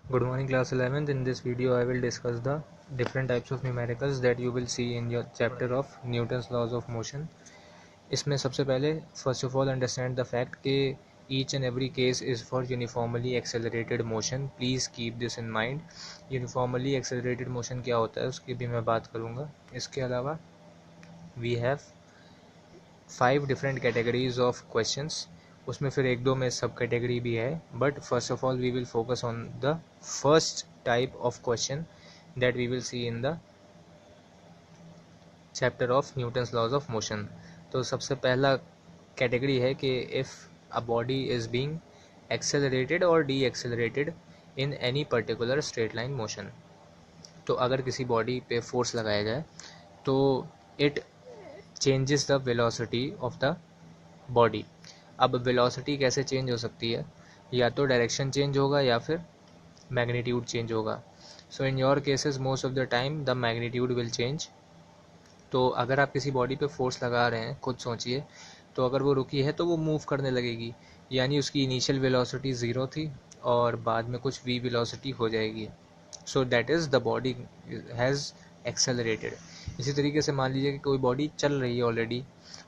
Good morning, class 11th. In this video, I will discuss the different types of numericals that you will see in your chapter of Newton's laws of motion. इसमें सबसे पहले first of all understand the fact कि each and every case is for uniformly accelerated motion. Please keep this in mind. Uniformly accelerated motion क्या होता है उसकी भी मैं बात करूँगा. इसके अलावा we have 5 different categories of questions. उसमें फिर एक दो में सब कैटेगरी भी है, but first of all we will focus on the first type of question that we will see in the chapter of Newton's laws of motion. तो सबसे पहला कैटेगरी है कि if a body is being accelerated और de accelerated in any particular straight line motion. तो अगर किसी body पे फोर्स लगाया जाए तो it changes the velocity of the body. अब वेलोसिटी कैसे चेंज हो सकती है, या तो डायरेक्शन चेंज होगा या फिर मैग्नीट्यूड चेंज होगा. So in your cases most of the time the magnitude will change. तो अगर आप किसी बॉडी पे फोर्स लगा रहे हैं, खुद सोचिए, तो अगर वो रुकी है तो वो मूव करने लगेगी, यानी उसकी इनिशियल वेलोसिटी ज़ीरो थी और बाद में कुछ v वेलोसिटी हो जाएगी. So that is the body has accelerated. इसी तरीके से मान लीजिए कि कोई बॉडी चल रही है ऑलरेडी,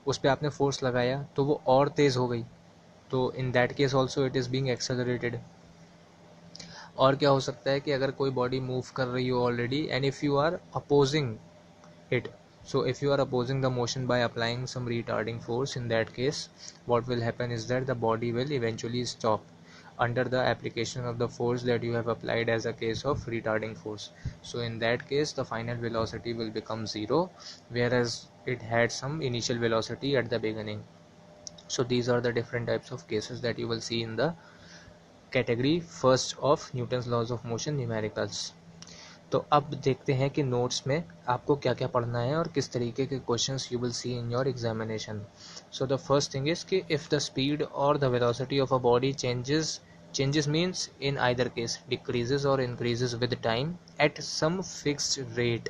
उस पर आपने फोर्स लगाया तो वो और तेज़ हो गई, तो in that case also it is being accelerated. और क्या हो सकता है कि अगर कोई बॉडी मूव कर रही हो already and if you are opposing it, so if you are opposing the motion by applying some retarding force, in that case what will happen is that the body will eventually stop under the application of the force that you have applied as a case of retarding force. So in that case the final velocity will become zero, whereas it had some initial velocity at the beginning. So these are the different types of cases that you will see in the category first of Newton's laws of motion, numericals. तो अब देखते हैं कि notes में आपको क्या क्या पढ़ना है और किस तरीके के questions you will see in your examination. So the first thing is कि इफ़ द स्पीड और the velocity of a body changes means in either case decreases और increases with time at some fixed rate.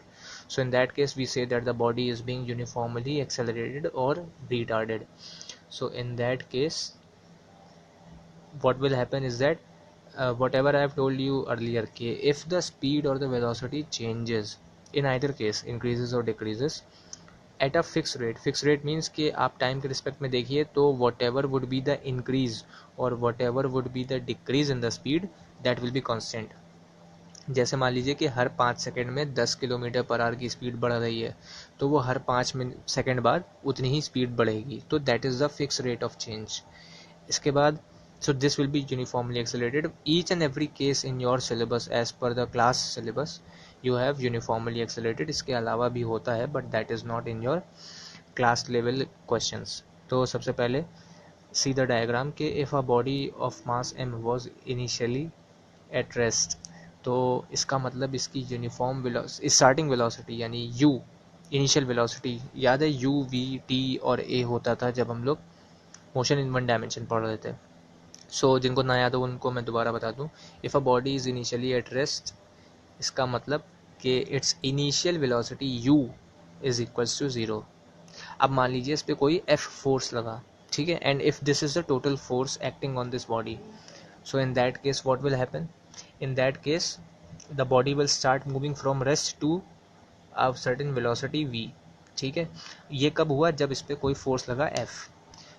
So in that case we say that the body is being uniformly accelerated और retarded. So in that case what will happen is that whatever I have told you earlier, if the speed or the velocity changes in either case, increases or decreases at a fixed rate means कि आप time के respect में देखिए तो whatever would be the increase or whatever would be the decrease in the speed that will be constant. जैसे मान लीजिए कि हर 5 सेकंड में 10 किलोमीटर पर आवर की स्पीड बढ़ रही है, तो वो हर 5 सेकंड बाद उतनी ही स्पीड बढ़ेगी, तो that is the fix rate of change. इसके बाद so this will be uniformly accelerated. Each and every case in your syllabus as per the class syllabus you have uniformly accelerated. इसके अलावा भी होता है but that is not in your class level questions. तो सबसे पहले see the diagram कि if a body of mass m was initially at rest, तो इसका मतलब इसकी यूनिफॉर्म स्टार्टिंग वेलोसिटी यानी u इनिशियल वेलोसिटी, याद है u v t और a होता था जब हम लोग मोशन इन वन डायमेंशन पढ़ रहे थे. सो जिनको ना याद हो उनको मैं दोबारा बता दूं. If a body is initially at rest, इसका मतलब कि it's initial velocity u is equals to zero. अब मान लीजिए इस पर कोई f फोर्स लगा, ठीक है, and if this is the total force acting on this body, so in that case what will happen, in that case the body will start moving from rest to a certain velocity v. ठीक है, ये कब हुआ, जब इस पर कोई force लगा f.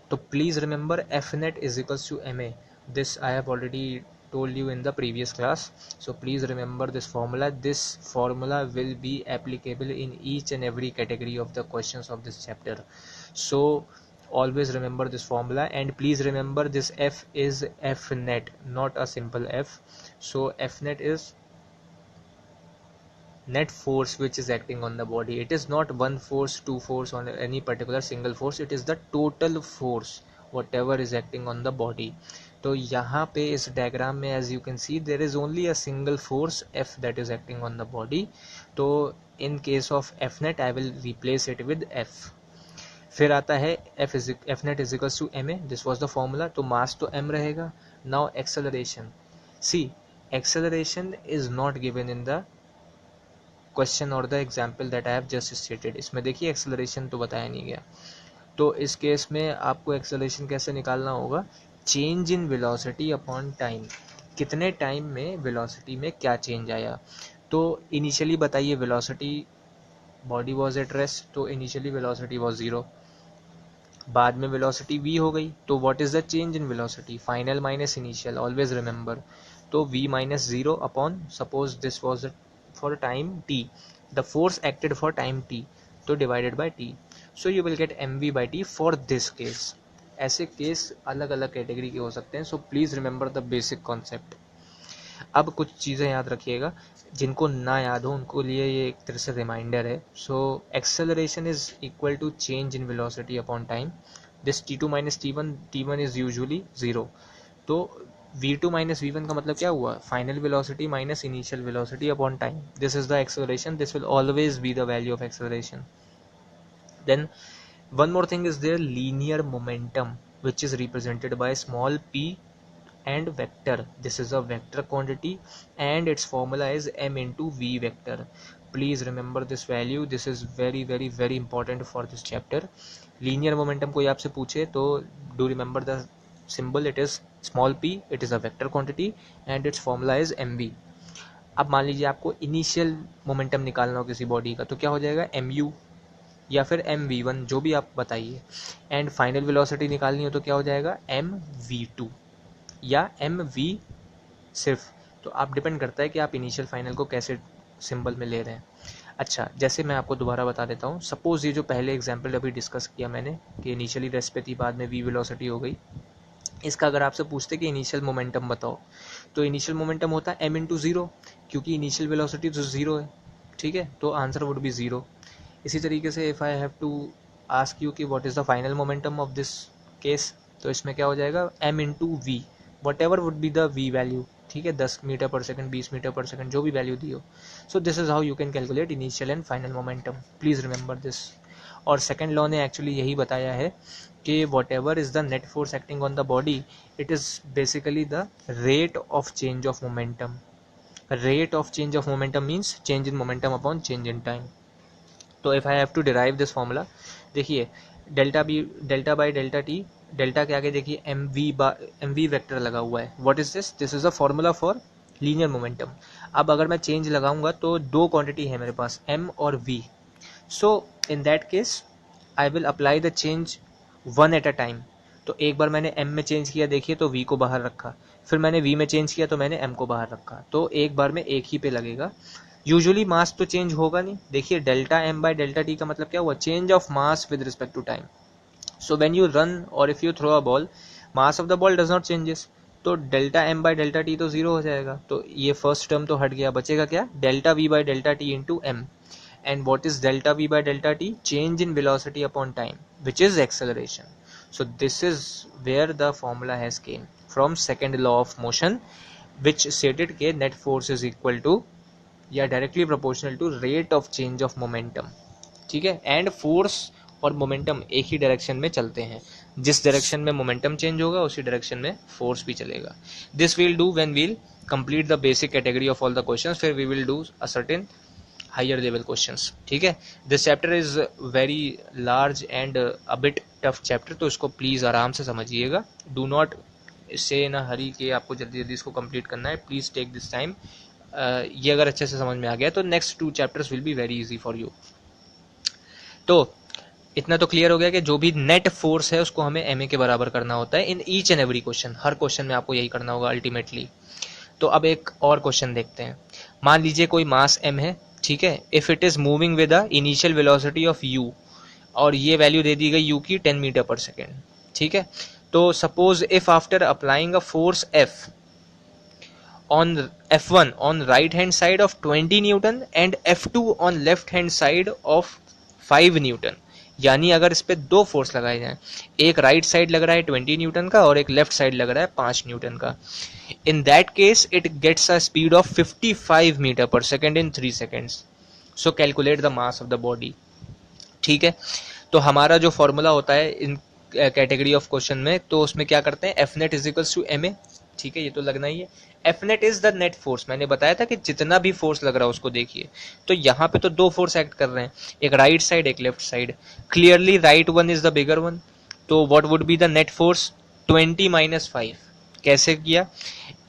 तो please remember F net is equals to M A. This I have already told you in the previous class, so please remember this formula. This formula will be applicable in each and every category of the questions of this chapter, so always remember this formula. And please remember this f is f net, not a simple f. So f net is net force which is acting on the body. It is not one force, two force, on any particular single force. It is the total force whatever is acting on the body. तो यहाँ पे इस diagram में as you can see there is only a single force f that is acting on the body. तो in case of f net I will replace it with f. फिर आता है f net is equals to ma. This was the formula. तो mass तो m रहेगा. Now acceleration. See, acceleration is not given in the question और the example that I have just stated. इसमें देखिए acceleration तो बताया नहीं गया. तो इस केस में आपको एक्सेलरेशन कैसे निकालना होगा, change in velocity upon time. कितने टाइम में वेलोसिटी में क्या चेंज आया। तो इनिशियली बताइए velocity, body was at rest, तो इनिशियली वेलोसिटी वॉज 0, बाद में वेलोसिटी v हो गई, तो what is the change in velocity, final minus initial, always remember. तो v minus 0 upon, suppose this was for time t, the force acted for time t, तो divided by t, so you will gate mv by t for this case. ऐसे case अलग अलग category के हो सकते हैं, so please remember the basic concept. अब कुछ चीज़ें याद रखिएगा, जिनको ना याद हो उनको लिए ये एक तरह से रिमाइंडर है। So acceleration is equal to change in velocity upon time, this t2 minus t1 is usually 0। तो v2 माइनस v1 का मतलब क्या हुआ, final velocity minus initial velocity upon time, this is the acceleration, this will always be the value of acceleration. Then one more thing is there, linear momentum, which is represented by small p and vector. This is a vector quantity and its formula is m into v vector. Please remember this value, this is very very very important for this chapter. Linear momentum कोई आपसे पूछे तो do remember the symbol, it is small p, it is a vector quantity and its formula is mv. अब मान लीजिए आपको initial momentum निकालना हो किसी बॉडी का, तो क्या हो जाएगा, mu या फिर mv1, जो भी आप बताइए। एंड फाइनल वेलोसिटी निकालनी हो तो क्या हो जाएगा, mv2 या mv सिर्फ। तो आप डिपेंड करता है कि आप इनिशियल फाइनल को कैसे सिंबल में ले रहे हैं। अच्छा, जैसे मैं आपको दोबारा बता देता हूँ, सपोज ये जो पहले एग्जांपल अभी डिस्कस किया मैंने कि इनिशियली रेस्ट पे थी, बाद में v वेलोसिटी हो गई, इसका अगर आपसे पूछते कि इनिशियल मोमेंटम बताओ, तो इनिशियल मोमेंटम होता है m इंटू 0, क्योंकि इनिशियल वेलोसिटी तो 0 है, ठीक है, तो आंसर वुड बी 0। इसी तरीके से if I have to ask you कि what is the final momentum of this case, तो इसमें क्या हो जाएगा, m into v, whatever would be the v value, ठीक है, 10 मीटर पर सेकंड, 20 मीटर पर सेकंड, जो भी वैल्यू दी हो। So this is how you can calculate initial and final momentum, please remember this. और सेकेंड लॉ ने एक्चुअली यही बताया है कि whatever is the net force acting on the body, it is basically the rate of change of momentum. Rate of change of momentum means change in momentum upon change in time. तो if I have to derive this formula, देखिए delta B, delta by delta T, delta के आगे देखिए M we vector लगा हुआ है, what is this, this is a formula for linear momentum. अब अगर मैं चेंज लगाऊंगा तो दो क्वांटिटी है मेरे पास, m और v, so in that case I will apply the change one at a time. तो एक बार मैंने m में चेंज किया, देखिए, तो v को बाहर रखा, फिर मैंने v में चेंज किया तो मैंने m को बाहर रखा, तो एक बार में एक ही पे लगेगा। यूजुअली मास तो चेंज होगा नहीं, देखिए delta m by delta t का मतलब क्या हुआ, change of mass with respect to time. So when you run और if you throw a ball, mass of the ball does not changes, तो delta m by delta t तो zero हो जाएगा, तो ये फर्स्ट टर्म तो हट गया, बचेगा क्या, delta v by delta t into m। and what is delta v by delta t, change in velocity upon time, which is acceleration. So this is where the formula has came from second law of motion, which stated कि net force is equal to या directly proportional to rate of change of momentum, ठीक है, and force और momentum एक ही direction में चलते हैं, जिस डायरेक्शन में मोमेंटम चेंज होगा उसी डायरेक्शन में फोर्स भी चलेगा। This will do when we'll complete the basic category of all the questions, फिर we will do a certain higher level questions, ठीक है। This chapter is very large and a bit tough chapter, तो इसको please आराम से समझिएगा, do not से इन अ हरी कि आपको जल्दी जल्दी इसको कंप्लीट करना है, प्लीज़ टेक दिस टाइम। ये अगर अच्छे से समझ में आ गया तो next 2 chapters will be very easy for you. तो इतना तो क्लियर हो गया कि जो भी नेट फोर्स है उसको हमें एम ए के बराबर करना होता है in each and every question, her question में आपको यही करना होगा अल्टीमेटली। तो अब एक और क्वेश्चन देखते हैं। मान लीजिए कोई मास m है, ठीक है, if it is moving with the initial velocity of u, और ये वैल्यू दे दी गई u की 10 मीटर पर सेकेंड, ठीक है। तो suppose if after applying a force f on F1 on right hand side of 20 Newton and F2 on left hand side of 5 Newton, यानी अगर इस पे दो फोर्स लगाए जाएं, एक राइट साइड लग रहा है 20 न्यूटन का और एक लेफ्ट साइड लग रहा है 5 न्यूटन का, in that case it gets a speed of 55 metre per second in 3 seconds. So calculate the mass of the body, ठीक है। तो हमारा जो फॉर्मूला होता है इन कैटेगरी ऑफ क्वेश्चन में, तो उसमें क्या करते हैं, F net is equals to M A, ठीक है, ये तो लगना ही है। F net is the net force, मैंने बताया था कि जितना भी फोर्स लग रहा है उसको देखिए, तो यहाँ पे तो दो फोर्स एक्ट कर रहे हैं, एक राइट साइड एक left side, clearly right one is the bigger one, तो what would be the net force, 20 minus 5। कैसे किया,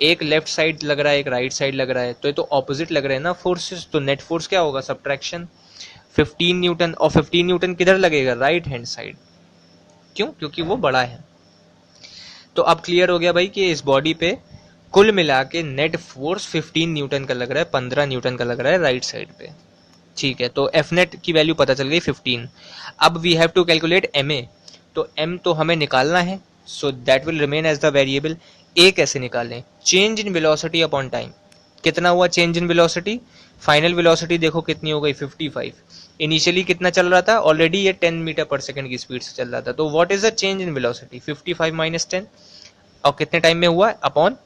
एक लेफ्ट साइड लग रहा है, एक राइट साइड लग रहा है, तो ये तो ऑपोजिट लग रहे हैं ना फोर्सेस, तो नेट फोर्स क्या होगा, सब्ट्रैक्शन 15 न्यूटन, और 15 न्यूटन किधर लगेगा, राइट हैंड साइड, क्यों, क्योंकि वो बड़ा है। तो अब क्लियर हो गया भाई कि इस बॉडी पे कुल मिला के नेट फोर्स 15 न्यूटन का लग रहा है, 15 न्यूटन का लग रहा है राइट साइड पे, ठीक है। तो एफ नेट की वैल्यू पता चल गई 15। अब we have to calculate M A, तो एम तो हमें निकालना है, so that will remain as the variable. A कैसे निकालें, change in velocity upon time, कितना हुआ change in velocity, final velocity देखो कितनी हो गई 55, इनिशियली कितना चल रहा था, ऑलरेडी ये 10 मीटर पर सेकंड की स्पीड से चल रहा था, तो what is the change in velocity 55 minus 10, और कितने टाइम में हुआ, upon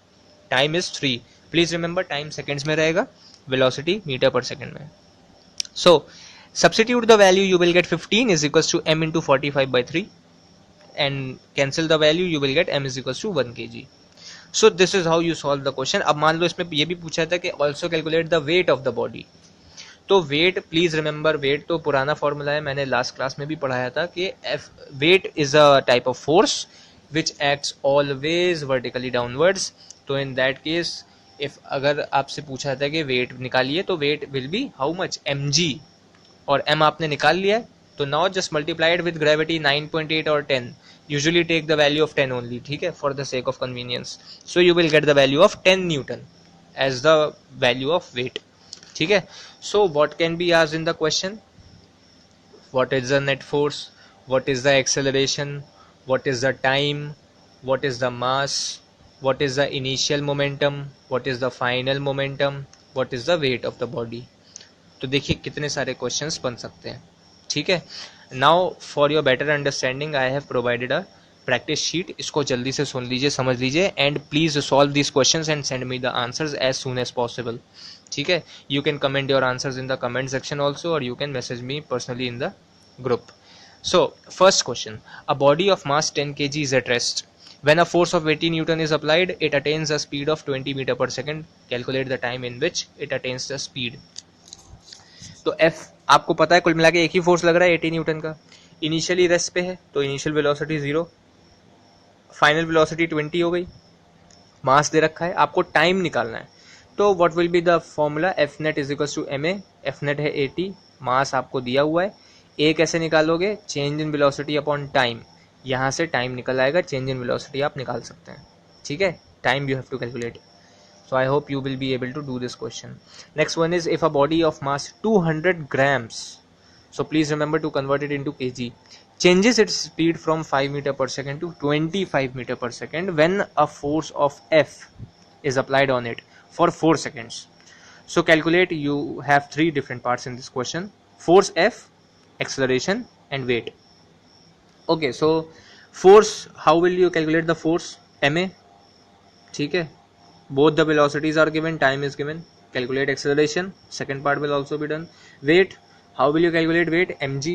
time is 3, please remember time seconds में रहेगा, वेलोसिटी मीटर पर सेकंड में। So substitute the value, you will get 15 is equals to m into 45 by 3 and cancel the value, you will get m is equals to 1 kg. So this is how you solve the question. अब मान लो इसमें ये भी पूछा था कि also calculate the weight of the body, तो wait please remember, wait तो पुराना फॉर्मूला है, मैंने लास्ट क्लास में भी पढ़ाया था कि weight is a type of force which acts always vertically downwards. तो इन दैट केस इफ अगर आपसे पूछा था कि वेट निकालिए, तो weight will be how much, mg, और m आपने निकाल लिया है, तो now just multiplied with gravity 9.8 और 10, usually take the value of 10 only, ठीक है, for the sake of convenience, so you will get the value of 10 newton as the value of weight, ठीक है। So what can be asked in the question, what is the net force, what is the acceleration, what is the time, what is the mass, what is the initial momentum, what is the final momentum, what is the weight of the body। तो देखिए कितने सारे questions बन सकते हैं, ठीक है। Now for your better understanding I have provided a practice sheet, इसको जल्दी से सुन लीजिए, समझ लीजिए, and please solve this questions and send me the answers as soon as possible, ठीक है। You can comment your answers in the comment section also, और you can message me personally in the group. So first question, a body of mass 10 kg is at rest. When a force of 80 Newton is applied, it attains a speed of 20 meter per second. Calculate the time in which it attains the speed. तो F आपको पता है कुल मिला के एक ही force लग रहा है 80 न्यूटन का, इनिशियली रेस्ट पे है, तो इनिशियल वेलोसिटी 0, फाइनल वेलोसिटी 20 हो गई, मास दे रखा है, आपको टाइम निकालना है, तो what will be the formula, F net is equal to M A, F net है 80, मास आपको दिया हुआ है, ए कैसे निकालोगे, change in velocity upon time, यहाँ से टाइम निकल आएगा, चेंज इन वेलोसिटी आप निकाल सकते हैं, ठीक है, time you have to calculate. So I hope you will be able to do this question. Next one is, if a body of mass 200 grams, so please remember to convert it into kg, changes its speed from 5 meter per second to 25 meter per second when a force of F is applied on it for 4 seconds. So calculate, you have 3 different parts in this question: force F, acceleration and weight. Okay, so force, how will you calculate the force, ma, ठीक है, both the velocities are given, time is given, calculate acceleration, second part will also be done. Weight, how will you calculate weight, mg,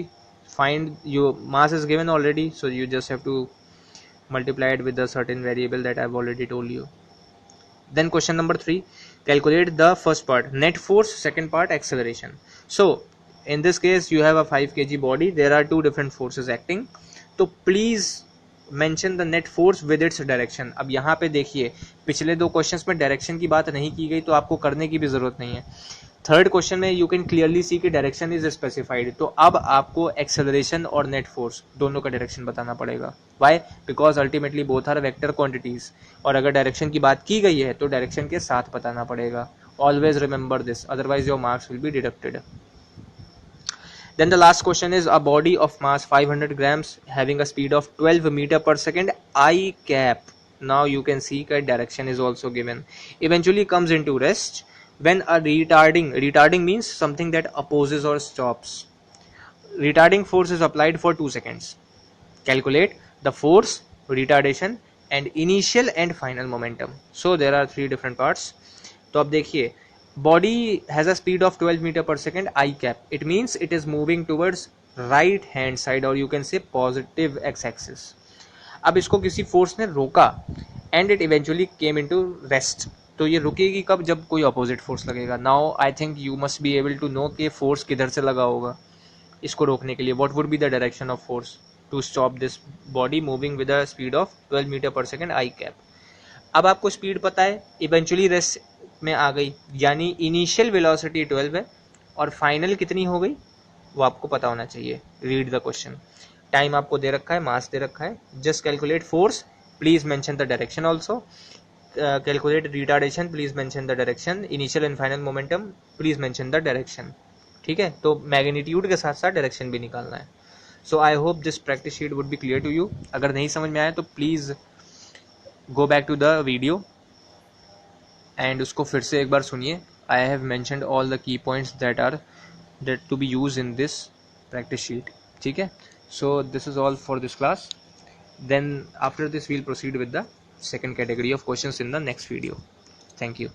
find your mass is given already, so you just have to multiply it with the certain variable that I've already told you. Then question number 3, calculate the first part, net force, second part acceleration. So in this case you have a 5 kg body, there are 2 different forces acting, तो please mention the net force with its direction. अब यहाँ पे देखिए पिछले 2 questions में direction की बात नहीं की गई, तो आपको करने की भी जरूरत नहीं है। थर्ड क्वेश्चन में यू कैन क्लियरली सी कि डायरेक्शन इज स्पेसिफाइड, तो अब आपको एक्सेलरेशन और नेट फोर्स दोनों का डायरेक्शन बताना पड़ेगा। Why, because ultimately both are vector quantities, और अगर डायरेक्शन की बात की गई है तो डायरेक्शन के साथ बताना पड़ेगा। Always remember this, otherwise your marks will be deducted. Then the last question is, a body of mass 500 grams having a speed of 12 meter per second I cap. Now you can see that direction is also given. Eventually comes into rest when a retarding means something that opposes or stops. Retarding force is applied for 2 seconds. Calculate the force, retardation and initial and final momentum. So there are 3 different parts. तो अब देखिए, body has a speed of 12 meter per second I cap. It means it is moving towards right hand side, or you can say positive x axis. अब इसको किसी force ने रोका and it eventually came into rest. तो ये रुकेगी कब, जब कोई opposite force लगेगा. Now I think you must be able to know कि force किधर से लगा होगा इसको रोकने के लिए. What would be the direction of force to stop this body moving with a speed of 12 meter per second I cap? अब आपको स्पीड पता है, इवेंचुअली रेस्ट में आ गई, यानी इनिशियल वेलोसिटी 12 है और फाइनल कितनी हो गई वो आपको पता होना चाहिए। Read the question. टाइम आपको दे रखा है, मास दे रखा है, just calculate force, please mention the direction also, calculate retardation, please mention the direction, initial and final momentum, please mention the direction. ठीक है, तो मैग्नीट्यूड के साथ साथ डायरेक्शन भी निकालना है। So I hope this practice sheet would be clear to you. अगर नहीं समझ में आया तो please go back to the video and उसको फिर से एक बार सुनिए। I have mentioned all the key points that to be use in this practice sheet. ठीक है, so this is all for this class. Then after this we'll proceed with the second category of questions in the next video. Thank you.